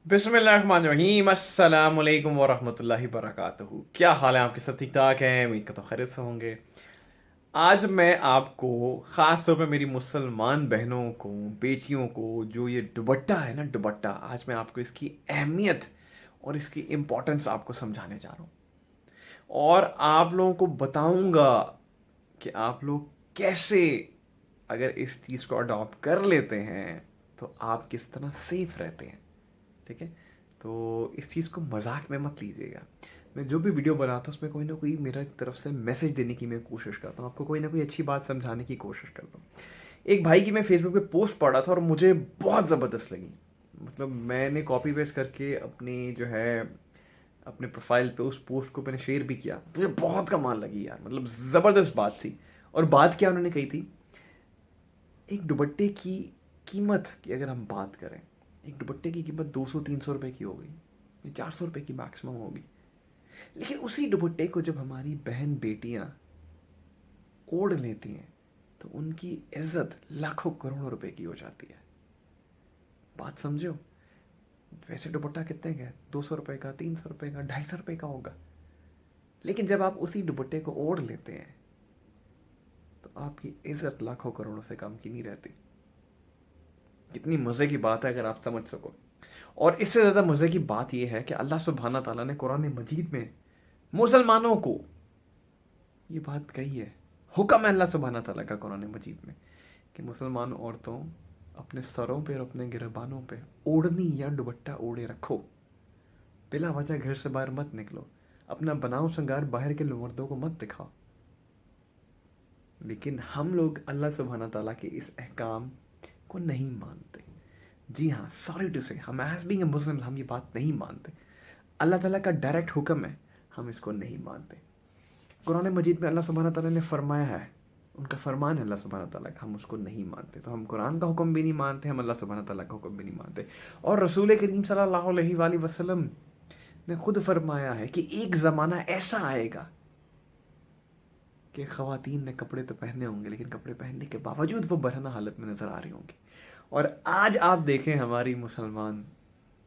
बिस्मिल्लाहिर्रहमानिर्रहीम अस्सलाम वालेकुम वरहमतुल्लाहि वबरकातुहू। क्या हाल है आपके? सब ठीक ठाक हैं? उम्मीद करता हूँ खैरियत से होंगे। आज मैं आपको ख़ास तौर पे मेरी मुसलमान बहनों को, बेटियों को, जो ये दुपट्टा है ना, दुपट्टा, आज मैं आपको इसकी अहमियत और इसकी इम्पोर्टेंस आपको समझाने जा रहा हूँ। और आप लोगों को बताऊंगा कि आप लोग कैसे, अगर इस चीज़ को अडॉप्ट कर लेते हैं तो आप किस तरह सेफ रहते हैं। ठीक है? तो इस चीज़ को मजाक में मत लीजिएगा। मैं जो भी वीडियो बनाता हूँ उसमें कोई ना कोई मेरा तरफ से मैसेज देने की मैं कोशिश करता हूँ, आपको कोई ना कोई अच्छी बात समझाने की कोशिश करता हूँ। एक भाई की मैं फेसबुक पे पोस्ट पढ़ा था और मुझे बहुत ज़बरदस्त लगी। मतलब मैंने कॉपी पेस्ट करके अपनी जो है अपने प्रोफाइल पे उस पोस्ट को मैंने शेयर भी किया। मुझे बहुत कमाल लगी यार, मतलब ज़बरदस्त बात थी। और बात क्या उन्होंने कही थी, एक दुपट्टे की कीमत की अगर हम बात करें, एक दुपट्टे की कीमत 200-300 रुपए की हो गई, 400 रुपए की मैक्सिमम होगी। लेकिन उसी दुपट्टे को जब हमारी बहन बेटियां ओढ़ लेती हैं तो उनकी इज्जत लाखों करोड़ों रुपए की हो जाती है। बात समझो। वैसे दुपट्टा कितने का है? 200 रुपए का, 300 रुपए का, 250 रुपए का होगा। लेकिन जब आप उसी दुपट्टे को ओढ़ लेते हैं तो आपकी इज्जत लाखों करोड़ों से कम की नहीं रहती। कितनी मज़े की बात है अगर आप समझ सको। और इससे ज़्यादा मज़े की बात यह है कि अल्लाह सुब्हाना ताला ने कुरान मजीद में मुसलमानों को ये बात कही है। हुक्म है अल्लाह सुब्हाना ताला का कुरान मजीद में कि मुसलमान औरतों, अपने सरों पे और अपने गिरबानों पे ओढ़नी या दुपट्टा ओढ़े रखो। बिला वजह घर से बाहर मत निकलो। अपना बनाओ श्रृंगार बाहर के मर्दों को मत दिखाओ। लेकिन हम लोग अल्लाह सुब्हाना ताला के इस अहकाम को नहीं मानते। जी हाँ, सॉरी टू से, हम एज बीइंग ए मुस्लिम हम ये बात नहीं मानते। अल्लाह ताला का डायरेक्ट हुक्म है, हम इसको नहीं मानते। कुरान मजीद में अल्लाह सुब्हाना ताला ने फरमाया है, उनका फरमान है अल्लाह सुब्हाना ताला का, हम उसको नहीं मानते। तो हम कुरान का हुक्म भी नहीं मानते, हम अल्लाह सुब्हाना ताला का हुक्म भी नहीं मानते। और रसूल करीम सल्लल्लाहु अलैहि वसल्लम ने खुद फरमाया है कि एक ज़माना ऐसा आएगा कि ख़वातीन ने कपड़े तो पहने होंगे लेकिन कपड़े पहनने के बावजूद वो बरहना हालत में नज़र आ रही होंगी। और आज आप देखें हमारी मुसलमान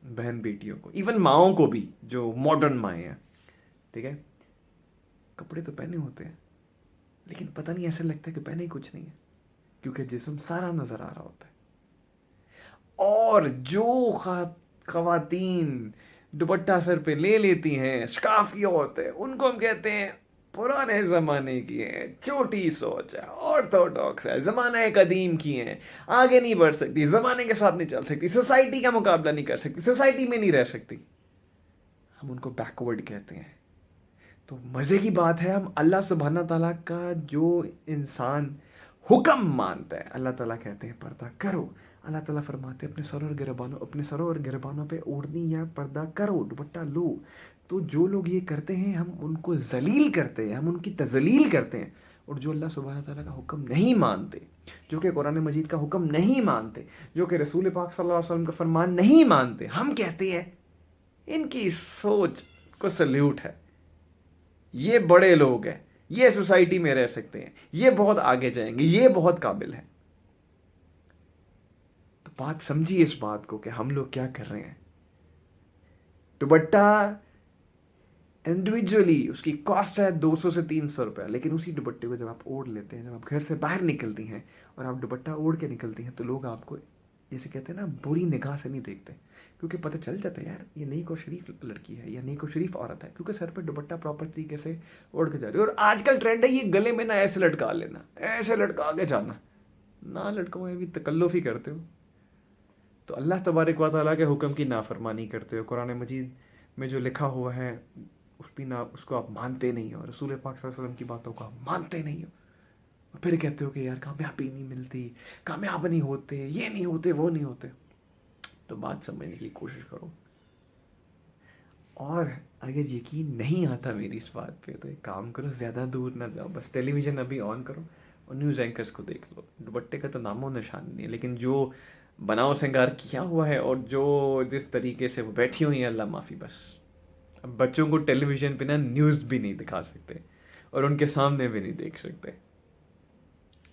बहन बेटियों को, इवन माओं को भी, जो मॉडर्न माएँ हैं, ठीक है, कपड़े तो पहने होते हैं लेकिन पता नहीं ऐसा लगता है कि पहने ही कुछ नहीं है, क्योंकि जिस्म सारा नज़र आ रहा होता है। और जो खवातीन दुपट्टा सर पे ले लेती हैं, स्कार्फिया होते हैं, उनको हम कहते हैं पुराने ज़माने की हैं, छोटी सोच है, ऑर्थोडॉक्स है, ज़माना कदीम की हैं, आगे नहीं बढ़ सकती, ज़माने के साथ नहीं चल सकती, सोसाइटी का मुकाबला नहीं कर सकती, सोसाइटी में नहीं रह सकती, हम उनको बैकवर्ड कहते हैं। तो मज़े की बात है, हम अल्लाह सुब्हाना ताला का जो इंसान हुक्म मानता है, अल्लाह ताला कहते हैं पर्दा करो, अल्लाह ताला फरमाते हैं अपने सरों और गिरबानों पे ओढ़नी या पर्दा करो, दुपट्टा लो। तो जो लोग ये करते हैं हम उनको जलील करते हैं, हम उनकी तजलील करते हैं। और जो अल्लाह सुब्हाना ताला का हुक्म नहीं मानते, जो कि कुरान मजीद का हुक्म नहीं मानते, जो कि रसूल पाक सल्लल्लाहु अलैहि वसल्लम का फरमान नहीं मानते, हम कहते हैं इनकी सोच को सल्यूट है, ये बड़े लोग हैं, ये सोसाइटी में रह सकते हैं, ये बहुत आगे जाएंगे, ये बहुत काबिल है। तो बात समझिए इस बात को कि हम लोग क्या कर रहे हैं। दुपट्टा इंडिविजुअली उसकी कॉस्ट है 200 से 300 रुपये, लेकिन उसी दुपट्टे को जब आप ओढ़ लेते हैं, जब आप घर से बाहर निकलती हैं और आप दुपट्टा ओढ़ के निकलती हैं, तो लोग आपको जैसे कहते हैं ना, बुरी निगाह से नहीं देखते, क्योंकि पता चल जाता है यार ये नेक और शरीफ लड़की है या नेक और शरीफ औरत है, क्योंकि सर पे दुपट्टा प्रॉपर तरीके से ओढ़ के जा रही है। और आजकल ट्रेंड है ये गले में ना ऐसे लटका लेना, ऐसे लटका के जाना, ना लटको में भी तकल्लुफ़ ही करते हो। तो अल्लाह तबारक व तआला के हुक्म की नाफरमानी करते हो, कुरान मजीद में जो लिखा हुआ है उसको आप मानते नहीं हो, रसूल पाक सल्लल्लाहु अलैहि वसल्लम की बातों को आप मानते नहीं हो, और फिर कहते हो कि यार कामयाबी नहीं मिलती, कामयाब नहीं होते, ये नहीं होते, वो नहीं होते। तो बात समझने की कोशिश करो। और अगर यकीन नहीं आता मेरी इस बात पे तो एक काम करो, ज़्यादा दूर ना जाओ, बस टेलीविज़न अभी ऑन करो और न्यूज़ एंकर्स को देख लो। दुपट्टे का तो नामो निशान नहीं है, लेकिन जो बनाव श्रृंगार किया हुआ है और जो जिस तरीके से वो बैठी हुई है, अल्लाह माफ़ी बस। अब बच्चों को टेलीविज़न पे ना न्यूज़ भी नहीं दिखा सकते और उनके सामने भी नहीं देख सकते।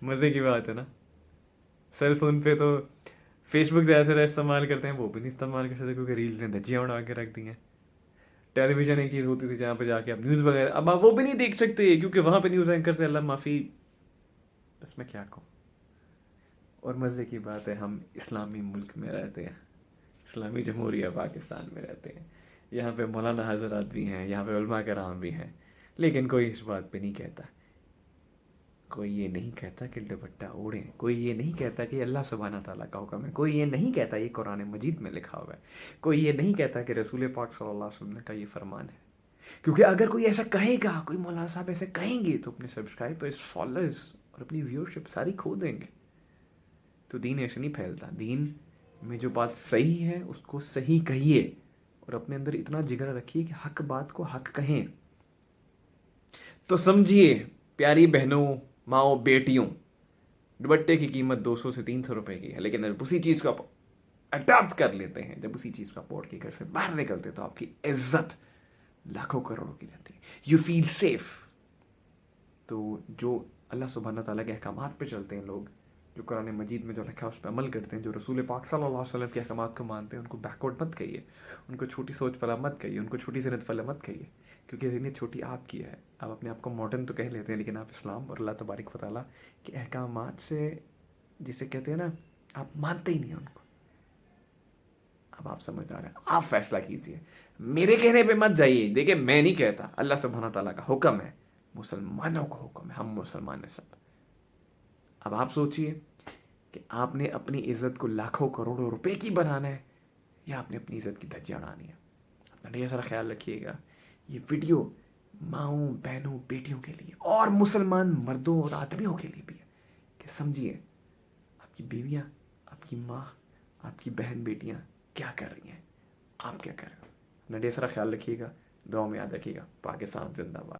मज़े की बात है ना। सेल फ़ोन पे तो فیس بک زیادہ سے زیادہ استعمال کرتے ہیں وہ بھی نہیں استعمال کر سکتے کیونکہ ریلز نے دھجیاں اڑا کے رکھ دی ہیں. ٹیلی ویژن ایک چیز ہوتی تھی جہاں پہ جا کے آپ نیوز وغیرہ اب آپ وہ بھی نہیں دیکھ سکتے کیونکہ وہاں پہ نیوز اینکر سے اللہ معافی. بس میں کیا کہوں. اور مزے کی بات ہے ہم اسلامی ملک میں رہتے ہیں, اسلامی جمہوریہ پاکستان میں رہتے ہیں, یہاں پہ مولانا حضرات بھی ہیں, یہاں پہ علماء کرام بھی ہیں, لیکن کوئی اس بات پہ نہیں کہتا. کوئی یہ نہیں کہتا کہ دوپٹہ اوڑھیں, کوئی یہ نہیں کہتا کہ اللہ سبحانہ تعالیٰ کا حکم ہے, کوئی یہ نہیں کہتا یہ قرآن مجید میں لکھا ہوا ہے, کوئی یہ نہیں کہتا کہ رسول پاک صلی اللہ علیہ وسلم کا یہ فرمان ہے. کیونکہ اگر کوئی ایسا کہے گا, کوئی مولانا صاحب ایسے کہیں گے تو اپنے سبسکرائبرز, فالوورز اور اپنی ویورشپ ساری کھو دیں گے. تو دین ایسے نہیں پھیلتا. دین میں جو بات صحیح ہے اس کو صحیح کہیے اور اپنے اندر اتنا جگر رکھیے کہ حق بات کو حق کہیں. تو سمجھیے پیاری بہنوں, ماؤں, بیٹیوں, دوپٹے کی قیمت 200 سے 300 روپے کی ہے, لیکن جب اسی چیز کو آپ اڈاپٹ کر لیتے ہیں, جب اسی چیز کو آپ اوڑھ کے گھر سے باہر نکلتے تو آپ کی عزت لاکھوں کروڑوں کی رہتی ہے. You feel safe. تو جو اللہ سبحانہ تعالیٰ کے احکامات پہ چلتے ہیں لوگ, جو قرآن مجید میں جو لکھا ہے اس پہ عمل کرتے ہیں, جو رسول پاک صلی اللہ علیہ وسلم کے احکامات کو مانتے ہیں, ان کو بیکورڈ مت کہیے, ان کو چھوٹی سوچ والا مت کہیے, ان کو چھوٹی ذہنیت والا مت کہیے, کیونکہ ذہنیت چھوٹی آپ کی ہے. آپ اپنے آپ کو ماڈرن تو کہہ لیتے ہیں, لیکن آپ اسلام اور اللہ تبارک و تعالیٰ کے احکامات سے, جسے کہتے ہیں نا, آپ مانتے ہی نہیں ہیں ان کو. اب آپ سمجھدار ہیں, آپ فیصلہ کیجئے. میرے کہنے پہ مت جائیے. دیکھیں میں نہیں کہتا, اللہ سبحانہ تعالیٰ کا حکم ہے, مسلمانوں کو حکم ہے, ہم مسلمان ہیں سب. اب آپ سوچئے کہ آپ نے اپنی عزت کو لاکھوں کروڑوں روپے کی بنانا ہے یا آپ نے اپنی عزت کی دھجیاں اڑانی ہے. اپنا ڈھیر سارا خیال رکھیے گا. یہ ویڈیو ماؤں, بہنوں, بیٹیوں کے لیے اور مسلمان مردوں اور آدمیوں کے لیے بھی ہے کہ سمجھیے آپ کی بیویاں, آپ کی ماں, آپ کی بہن بیٹیاں کیا کر رہی ہیں, آپ کیا کر رہے ہو. اپنا ڈھیر سارا خیال رکھیے گا. دعا میں یاد رکھیے گا. پاکستان زندہ باد.